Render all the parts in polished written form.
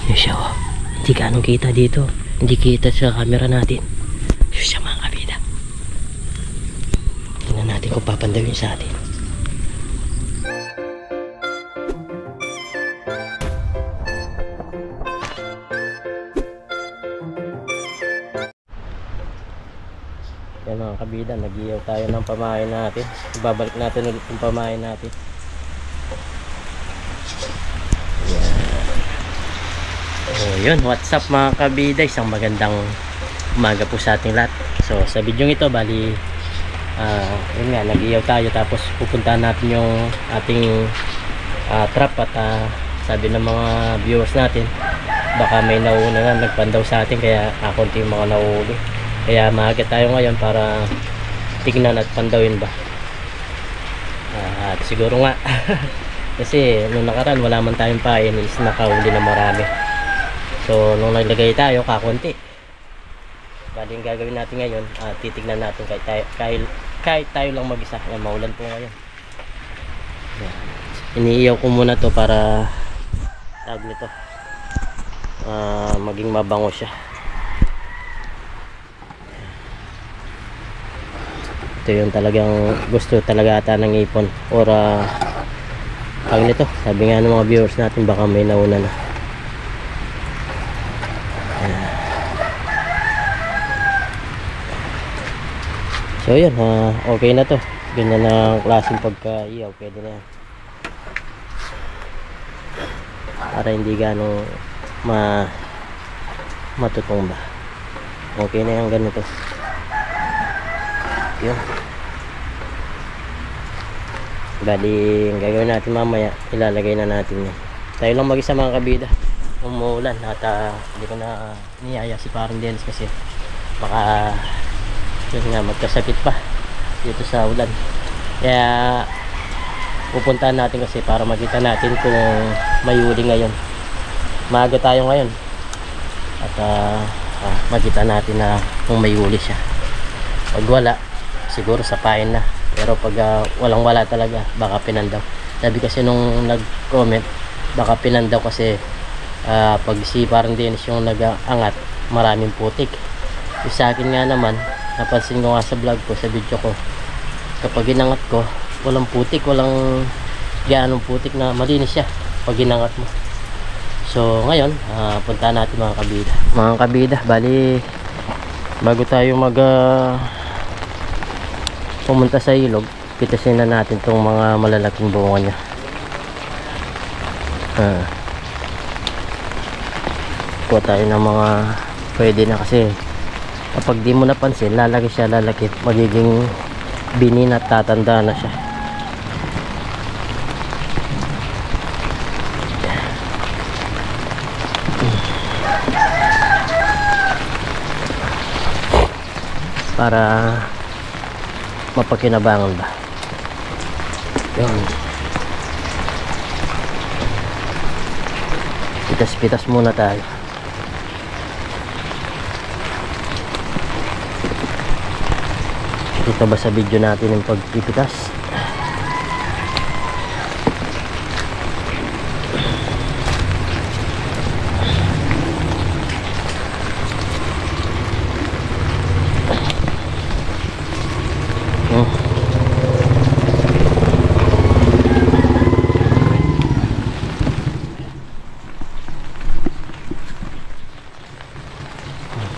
Yun siya, oh. Hindi ganong kita dito. Hindi kita sa camera natin. Yun siya mga kabida. Tingnan natin kung papandawin sa atin. Yan mga kabida, nag-iyaw tayo ng pamain natin. Ibabalik natin ulit yung pamain natin. Yan. Oh, yun, what's up mga kabida, isang magandang umaga po sa ating lahat. So sa video ito, bali yun nga, nag-iyaw tayo, tapos pupuntahan natin yung ating trap. At sabi ng mga viewers natin, baka may nauna na nagpandaw sa atin, kaya konti yung mga nauuli. Kaya maaga tayo ngayon para tignan at pandawin ba. At siguro nga kasi nung nakaraan wala man tayong pain, is nakahuli na marami. So nung naglagay tayo kakunti, bali yung gagawin natin ngayon, titignan natin kahit tayo lang mag-isa. Maulan po ngayon. Iniiyaw ko muna to para tawag nito, maging mabango siya. Ito yung talagang gusto talaga ata ng ipon, or pag nito, sabi nga ng mga viewers natin, baka may nauna na. So yun, okay na to. Ganyan na klaseng pagka-iyaw, pwede na yan. Para hindi gano'ng matutong ba. Okay na yan ganito. Yun. Bali, ang gagawin natin mamaya, ilalagay na natin yan. Tayo lang mag-isa mga kabida. Umuulan at hindi ko na niyaya si parang Dennis kasi baka yun nga, magkasakit pa dito sa ulan. Kaya pupuntahan natin kasi para makita natin kung may huli ngayon. Maaga tayo ngayon at makita natin na kung may huli siya. Pag wala, siguro sapain na. Pero pag walang wala talaga, baka pinandaw. Sabi kasi nung nag-comment, baka pinandaw kasi pag si parang Dennis yung nag-angat, maraming putik. Sa akin nga naman, napansin ko nga sa vlog ko, sa video ko, kapag inangat ko, walang putik, walang gaanong putik, na malinis siya pag inangat mo. So ngayon, punta natin mga kabida. Mga kabida, bali bago tayo pumunta sa ilog, pitasin na natin itong mga malalaking bunga niya. Kuha tayo ng mga pwede na, kasi kapag di mo napansin, lalaki siya, magiging binin at tatanda na siya. Para mapakinabangan ba. Yun. Pitas-pitas muna tayo. Ito ba sa video natin yung pagpipitas?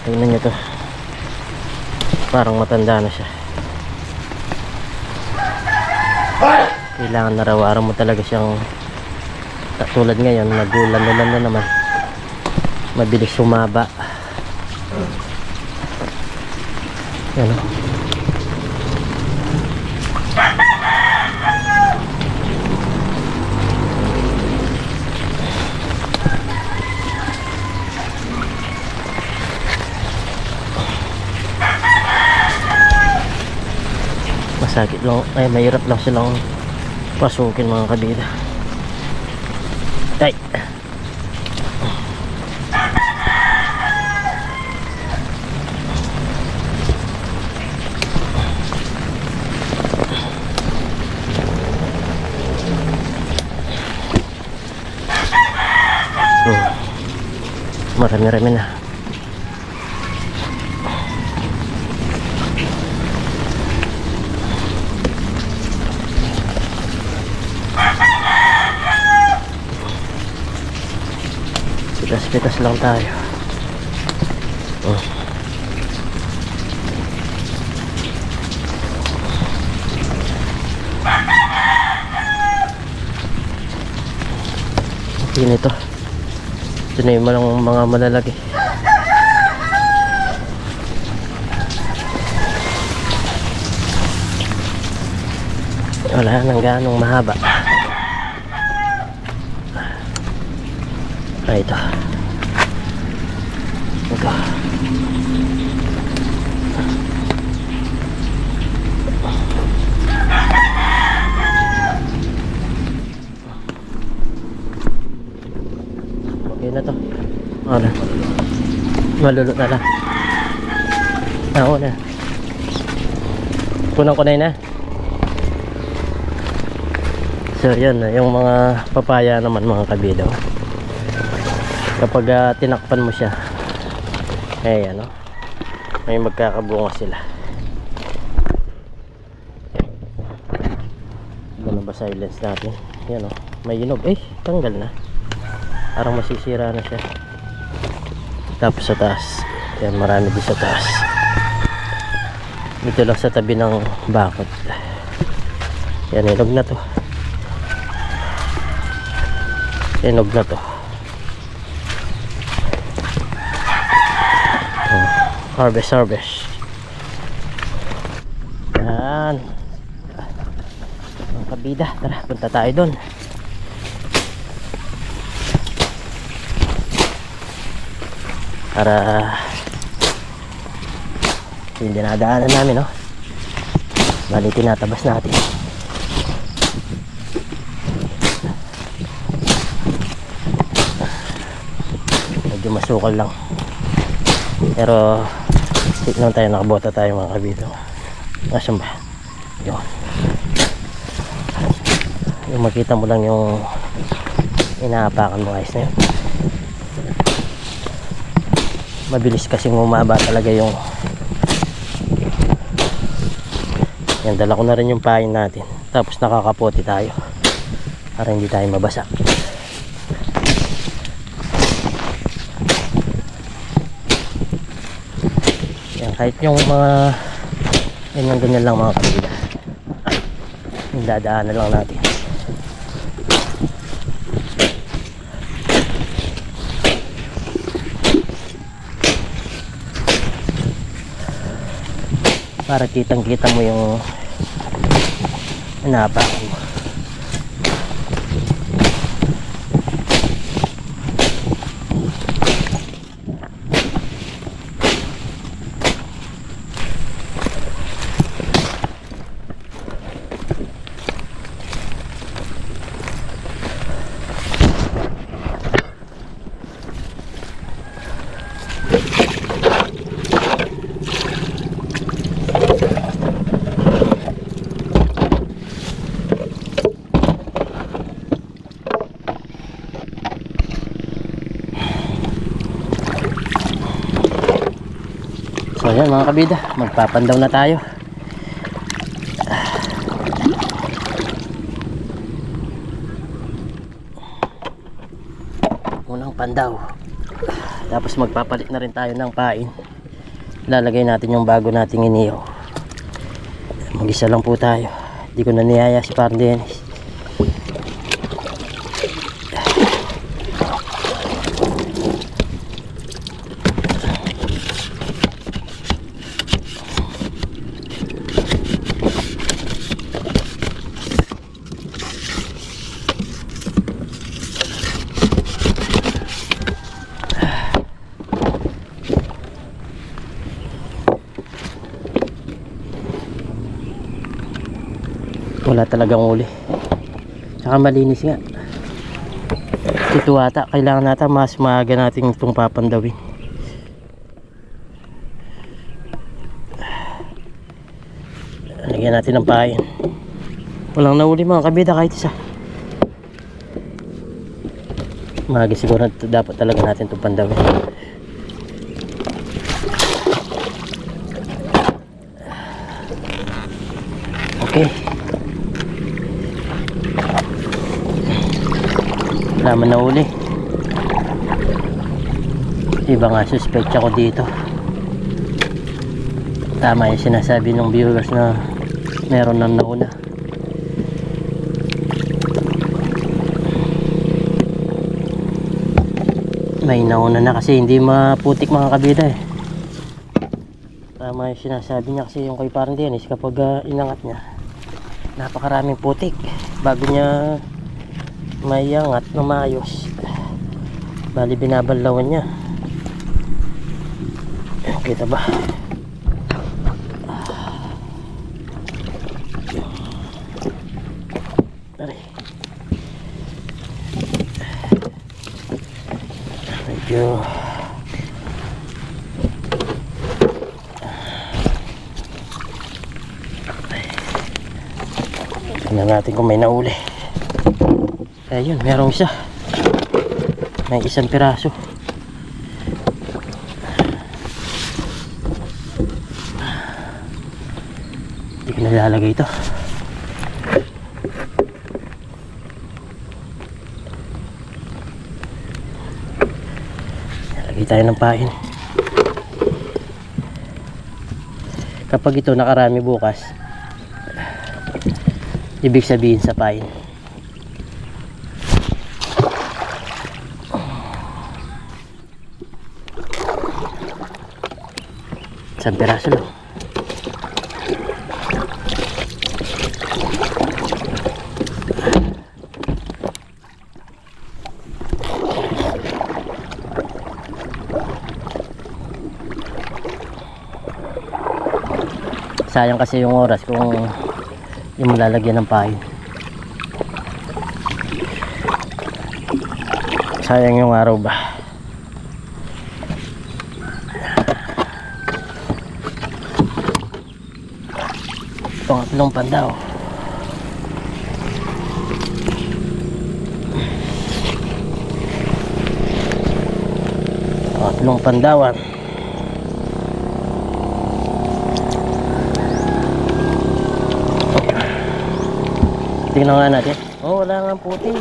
Tingnan nyo to, parang matanda na siya. Kailangan araw-araw mo talaga siyang, tulad ngayon, nagulan-ulan na naman, mabilis sumaba. Yan, masakit lang, ay mahirap lang silang pasukin mga kabida. Ay, Marami-rami na. Pitas-pitas lang tayo. Okay nito. Ito na yung mga malalaki. Wala nang ganong mahaba. Ito. Ito. Okay na to. Ano? Malulot na lang. Oo na. Punang kunay na. So yun, yung mga papaya naman mga kabido. Kapag tinakpan mo siya, eh ano, may magkakabunga sila. Ito na ba silence natin? Yan o, may hinog. Eh, tanggal na. Parang masisira na siya. Tapos sa taas, yan, marami din sa taas. Dito lang sa tabi ng bakod. Yan, hinog na to. Hinog na to. Harvest. Yan. Ang kabida, tara, punta tayo doon. Para yung dinadaanan namin, no? Bali, tinatabas natin. Medyo masukal lang, pero tignan tayo, nakabota tayo mga kabito. Nasaan ba? Yun. Yung makita mo lang yung inaapakan mo, guys, na yun. Mabilis kasing umaba talaga yung yan. Dala ko na rin yung pain natin, tapos nakakapote tayo para hindi tayo mabasa. Yan, kahit yung mga ganyan lang mga kabila, yung dadaanan lang natin. Para kitang-kita mo yung inapakan mo. So ayan mga kabida, magpapandaw na tayo. Unang pandaw. Tapos magpapalit na rin tayo ng pain. Lalagay natin yung bago nating inihaw. Mag-isa lang po tayo. Hindi ko na niyaya si Parang Dennis. Wala talagang uli, saka malinis nga. Ito ata, kailangan natin mas maaga natin itong papandawin. Lagyan natin ng pain. Walang nauli mga kabida kahit isa. Mahagi siguro dapat talaga natin itong pandawin. Okay. Wala man na uli. Iba nga suspect ako dito. Tama yung sinasabi ng viewers na meron nang nauna. May nauna na kasi hindi maputik mga kabida eh. Tama yung sinasabi niya kasi yung kay parang Dennis kapag inangat niya napakaraming putik bago niya maiangat na maayos. Bali binabalawan niya. Kita ba? Medyo tingnan natin kung may nauli. Ayun, merong isa. May isang piraso. Hindi ko nalalagay ito. Lagay tayo ng pain. Kapag ito nakarami bukas, ibig sabihin sa pain. Isang piraso lang. Sayang kasi yung oras kung hindi mo lalagyan ng pain. Sayang yung araw ba. Pangatlong pandaw. Pangatlong pandawan. Tingnan nga natin. Oh, wala nga putik.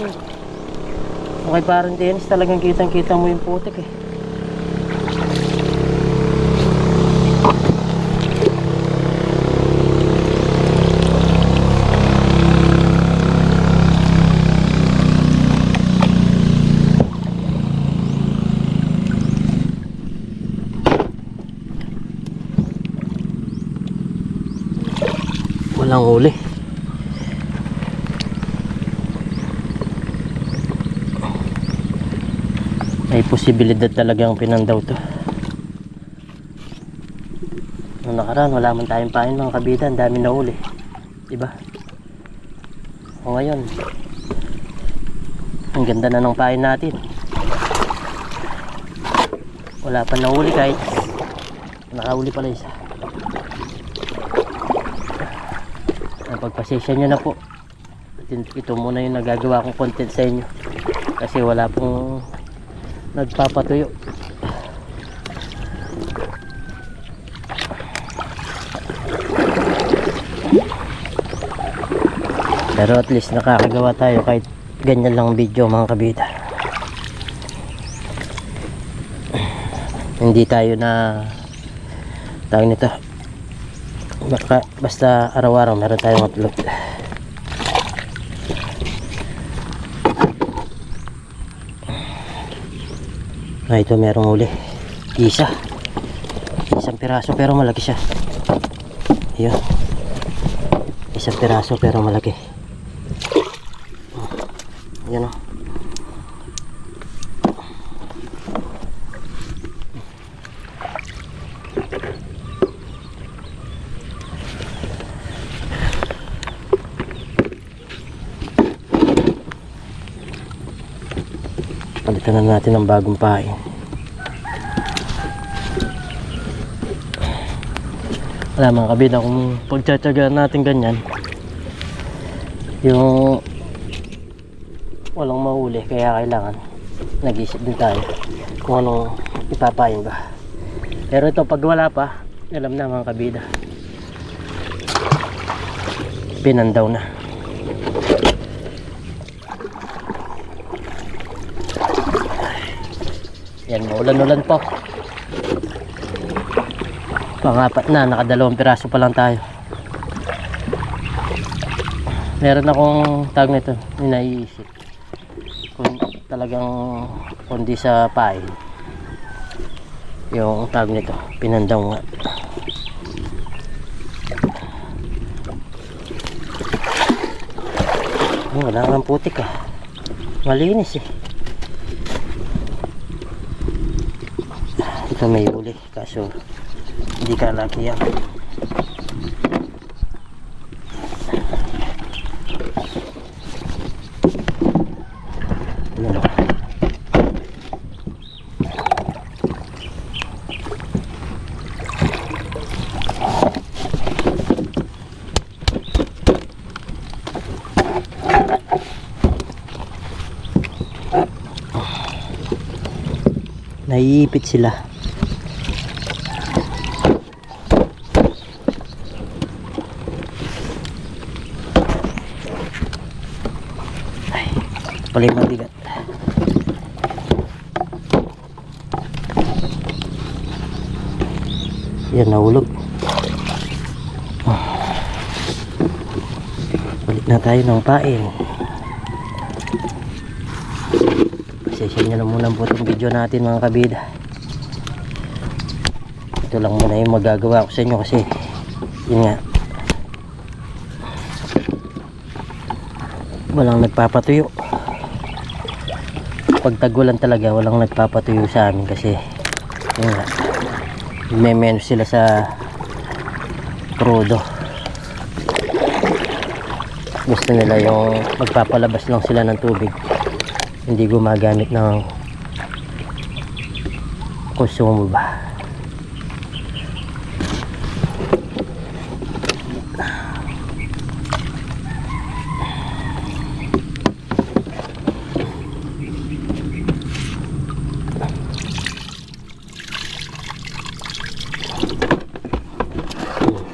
Okay, parang Dennis talagang kitang-kita mo yung putik eh. Walang huli. May posibilidad talagang pinandaw to. Noong nakaraan wala man tayong pain mga kabida, ang dami na huli, diba? O ngayon ang ganda na ng pain natin, wala pa na huli kahit nakahuli pala isa. Pagpasensya nyo na po, ito muna yung nagagawa kong content sa inyo kasi wala pong nagpapatuyo. Pero at least nakakagawa tayo kahit ganyan lang video mga kabida. Hindi tayo na tawag nito, basta araw-araw meron tayong upload. Ito merong huli. Isang piraso pero malaki siya. Ayun. Isang piraso pero malaki. Ayan o. Palitan na natin ng bagong pain. Wala mga kabida, kung pagtsatsagaan natin ganyan, yung walang mahuli, kaya kailangan nag-isip din tayo kung anong ipapain ba. Pero ito pag wala pa, alam na mga kabida, pinandaw na. Yan, maulan-ulan po. Pangapat na, nakadalawang piraso pa lang tayo. Meron akong tag nito, naiisip kung talagang kundi sa pain yung tag nito, pinandaw nga. Wala kang putik ah, malinis eh. Ito may huli kaso hindi ka laki yan. Ano? Naiipit sila. Ay, pala yung mabigat. Yan, nahulog. Balik na tayo ng pain. Pasensya nyo na muna po itong video natin mga kabida. Ito lang muna yung magagawa ko sa inyo kasi yun nga, walang nagpapatuyo. Pag tagulan talaga walang nagpapatuyo sa amin kasi yun nga, may menos sila sa crudo. Gusto nila yung magpapalabas lang sila ng tubig, hindi gumagamit ng konsumo ba.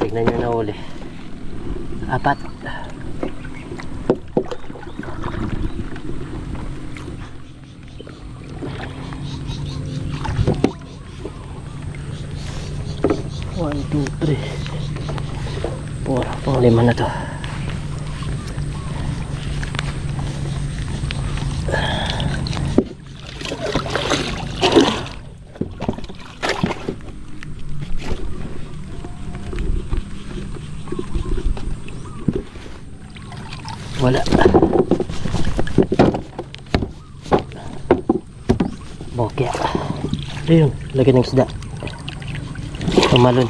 Tignan nyo na uli, 4. One, two, three, 4, pang-5 na to. Wala. Bokya. Ayun, lagi ng isda. Tumalon.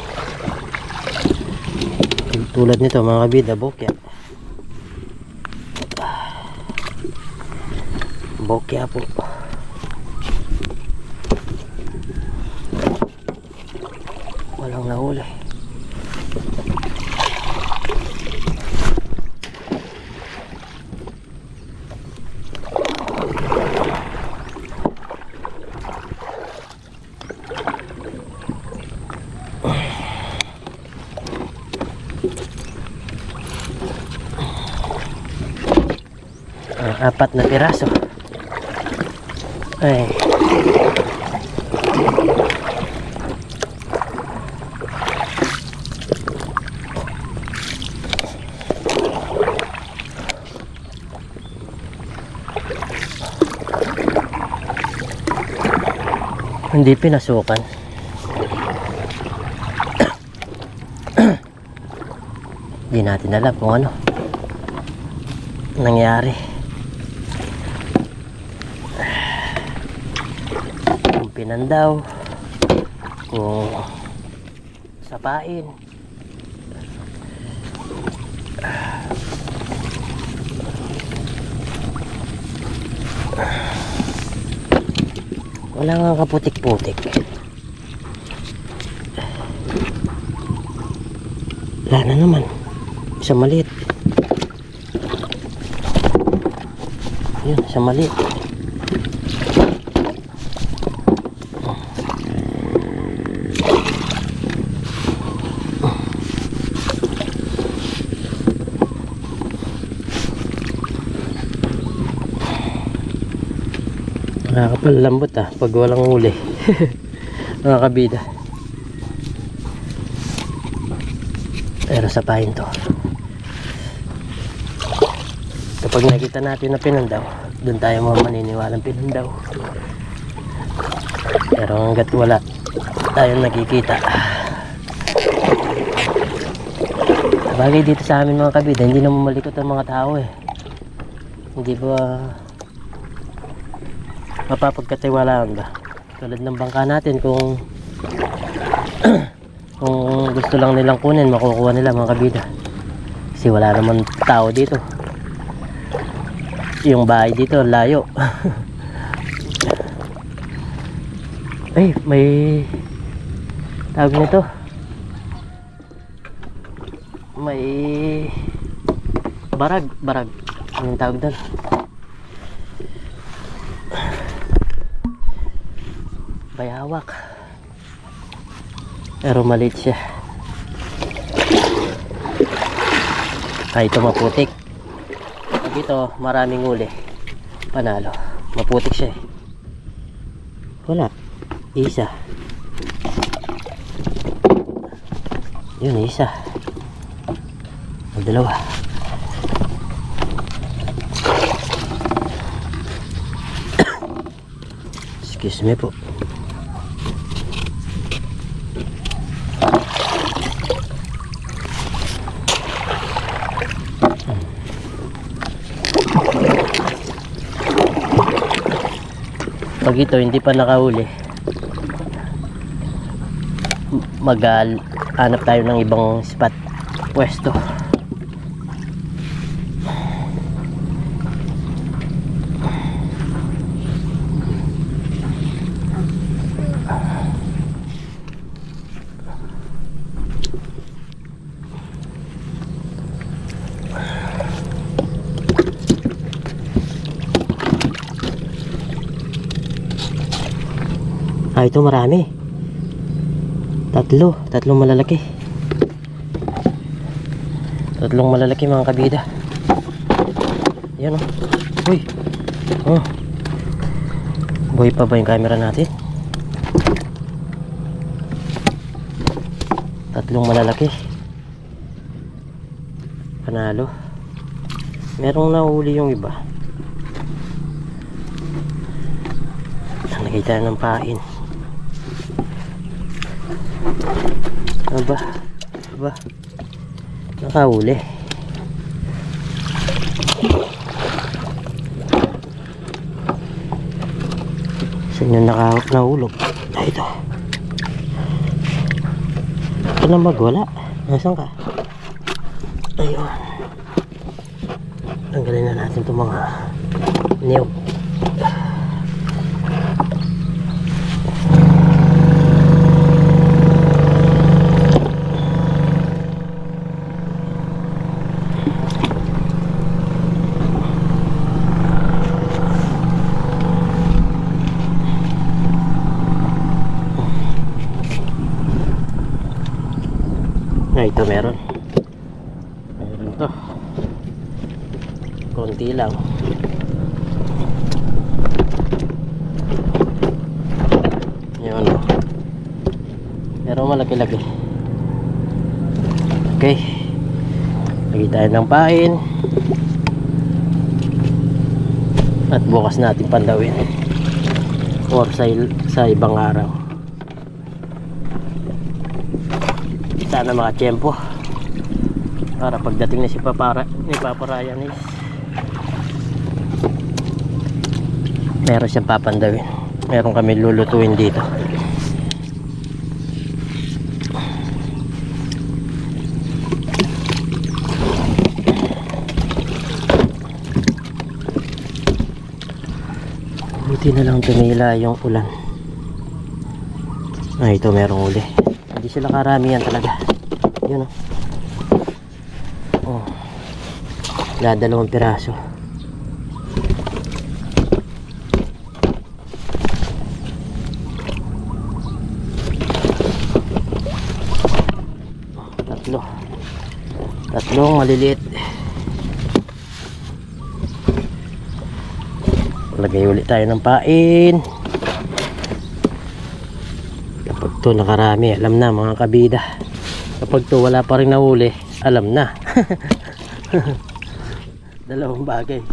Tulad nito mga kabida, bokya. Bokya po. Walang nahuli. Apat na piraso. Ay. Hindi pinasukan. Hindi natin alam kung ano nangyari. Kung pinandaw, kung sapain. Wala nga kaputik-putik. Wala na naman. Isa maliit. Yun, isa maliit. Nakakapalambot pag walang huli. Mga kabida. Pero sapahin to. Kapag nakita natin na pinandaw, doon tayo mga maniniwalang pinandaw. Pero hanggat wala tayong nakikita, bagay dito sa amin mga kabida, hindi naman malikot ang mga tao Hindi ba mapapagkatiwalaan ba? Tulad ng bangka natin, kung kung gusto lang nilang kunin, makukuha nila mga kabida. Kasi wala naman tao dito. Yung bahay dito layo. Ay, may tawag nito. May barag. Anong tawag doon? Bayawak. Pero maliit siya. Ito maputik. Pag ito maraming huli, panalo. Maputik siya Wala. Isa. Yun, isa. O dalawa. Excuse me po. Pag ito hindi pa nakahuli, hanap tayo ng ibang spot, pwesto. Ito marami. Tatlong malalaki. Tatlong malalaki mga kabida. Yan Uy. Buhay pa ba yung camera natin? Tatlong malalaki. Panalo. Merong nahuli yung iba. Nakita ng pain. Aba, nakahuli. Saan yung nahulog? Ito. Ito na wala. Nasaan ka? Ayun. Tanggalin na natin itong mga niyog. Ito meron to, konti lang. Yun pero malaki-laki. Okay, lagi tayo ng pain at bukas natin pandawin or sa ibang araw. Sana makatiyempo para pagdating na si Papa Ryan meron siyang papandawin. Meron kami lulutuin dito. Buti na lang tumila yung ulan. Ito merong uli. Hindi sila karamihan talaga. Yun dalawang piraso. Tatlong maliliit. Lalagay ulit tayo ng pain. Kapag to nakarami, alam na mga kabida. Kapag to wala pa rin nahuli, alam na. Dalawang bagay.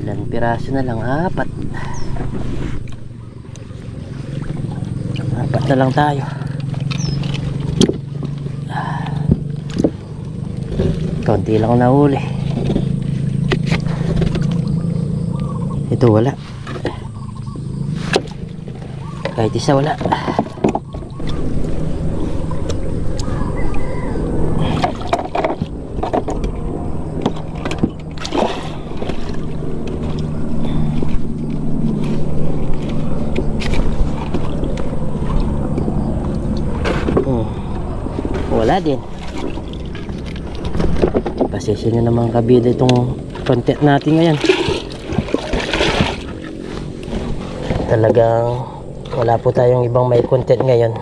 Ilang piraso na lang? Apat na lang tayo. Konti lang nahuli. Ito wala. Kahit isa wala. Wala din. Pasensya nyo naman kabida itong content natin ngayon. Talagang wala po tayong ibang may content ngayon.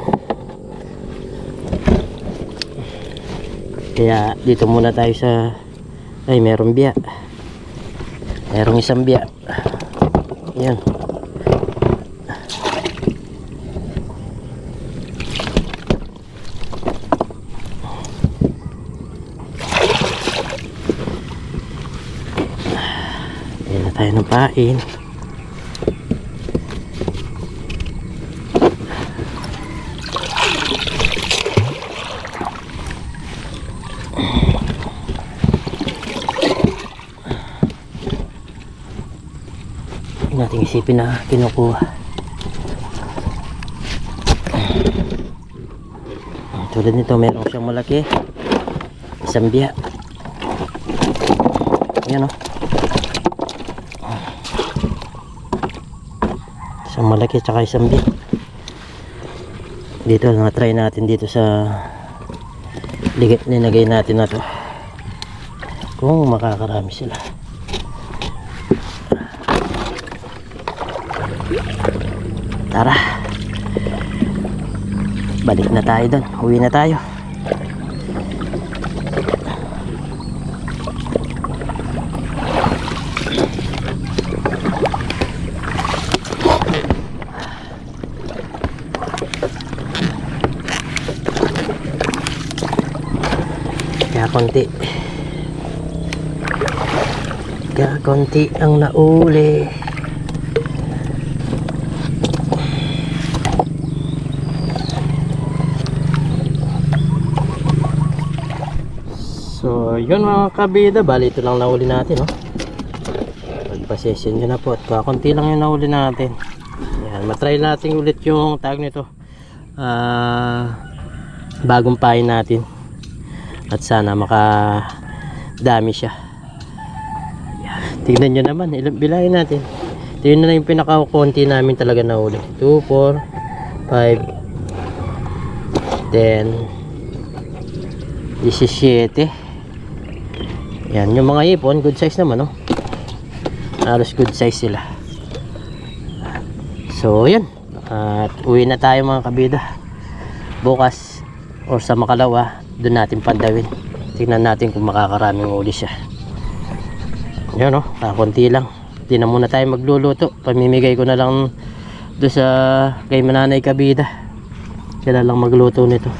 Kaya dito muna tayo sa... Ay, merong biya. Merong isang biya. Yan. Ayan na tayo ng pain. Nating isipin na kinukuha. Tulad nito, meron siyang malaki, isang biya. Ayan o, isang malaki tsaka isang biya. Dito na-try natin dito sa linagay natin na to, kung makakarami sila. Tara, balik na tayo doon, uwi na tayo. Kaya konti ang nauli. So yun mga kabida, bali ito lang nahuli natin, no? Pagpasensya nyo na po at kakunti lang yung nahuli natin. Yan, matry natin ulit yung tag nito, bagong pain natin, at sana makadami siya. Yan, tignan nyo naman, bilahin natin. Ito yun na yung pinakakunti namin talaga nahuli. 2, 4, 5, 10, 17. Yan, yung mga ipon, good size naman, no? Halos good size sila. So, yan. At uwi na tayo mga kabida. Bukas, or sa makalawa, doon natin pandawin. Tingnan natin kung makakaraming uli siya. Yan, no? Kakunti lang. Hindi na muna tayo magluluto. Pamimigay ko na lang doon sa kay Mananay Kabida. Sila lang magluto nito.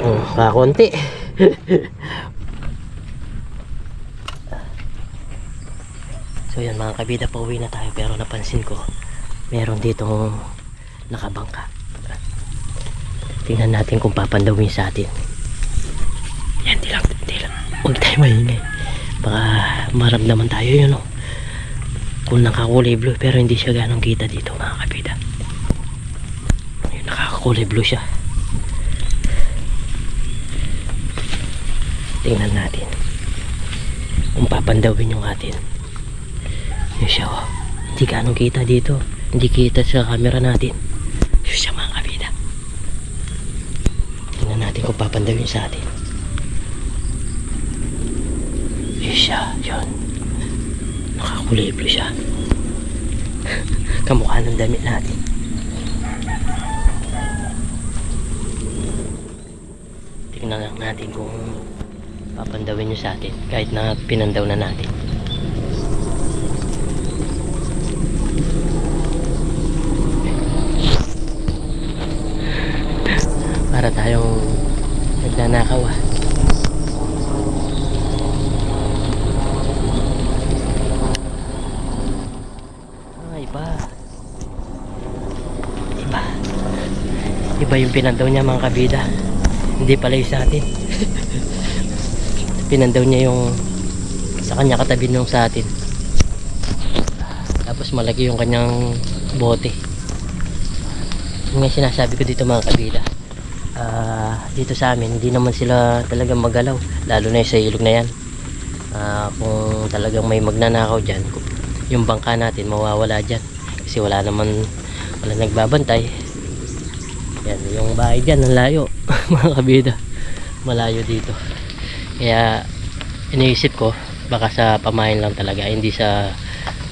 Oh, kakunti. So yan mga kabida, pauwi na tayo, pero napansin ko meron ditong nakabangka. Tingnan natin kung papandawin sa atin. Yan, di lang huwag tayo maingay, baka maramdaman tayo yun, no? Kung nakakulay blue, pero hindi siya ganong kita dito mga kabida. Yun, nakakakulay blue siya. Tingnan natin kung papandawin yung atin. Yun siya, oh. Hindi ganong kita dito, hindi kita sa camera natin. Yun siya mga kabida. Tingnan natin kung papandawin sa atin. Yun siya, yun. Nakakulay blue siya. Kamukha ng damit natin. tingnan lang natin kung papandawin nyo sa atin kahit na pinandaw na natin. Para tayong nagnanakaw ah. Iba yung pinandaw niya mga kabida, hindi pala yung sa atin. Pinandaw niya yung sa kanya katabi nung sa atin, tapos malaki yung kanyang bote. Yung sinasabi ko dito mga kabida, dito sa amin hindi naman sila talagang magalaw, lalo na yung sa ilog na yan. Kung talagang may magnanakaw dyan, yung bangka natin mawawala dyan kasi wala nagbabantay. Yan, yung bahay dyan ang layo mga kabida, malayo dito. Kaya iniisip ko baka sa pamain lang talaga, hindi sa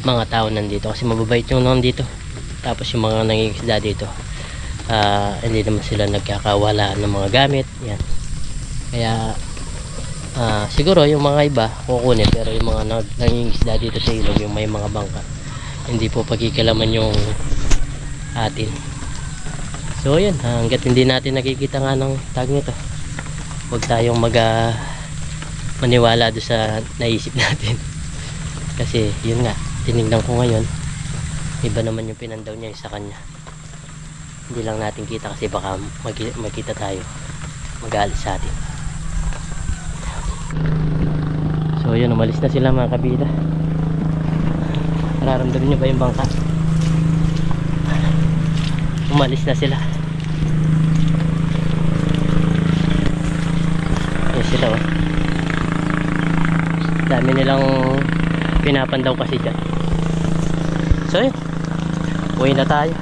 mga tao nandito, kasi mababait yung nandito. Tapos yung mga nangingisda dito, hindi naman sila nagkakawala ng mga gamit. Yan. Kaya siguro yung mga iba kukunin, pero yung mga nangingisda dito sa ilog, yung may mga bangka, hindi po pagkikalaman yung atin. So yun, hanggat hindi natin nakikita nga ng tag nito, huwag tayong maniwala doon sa naisip natin. Kasi yun nga, tinignan ko ngayon, iba naman yung pinandaw niya sa kanya. Hindi lang natin kita kasi baka makita tayo, magalit sa atin. So yun, umalis na sila mga kabida. Nararamdaman nyo ba yung bangka? Umalis na sila. Yan sila oh. Dami nilang pinapandaw kasi dyan. So yun, uwi na tayo.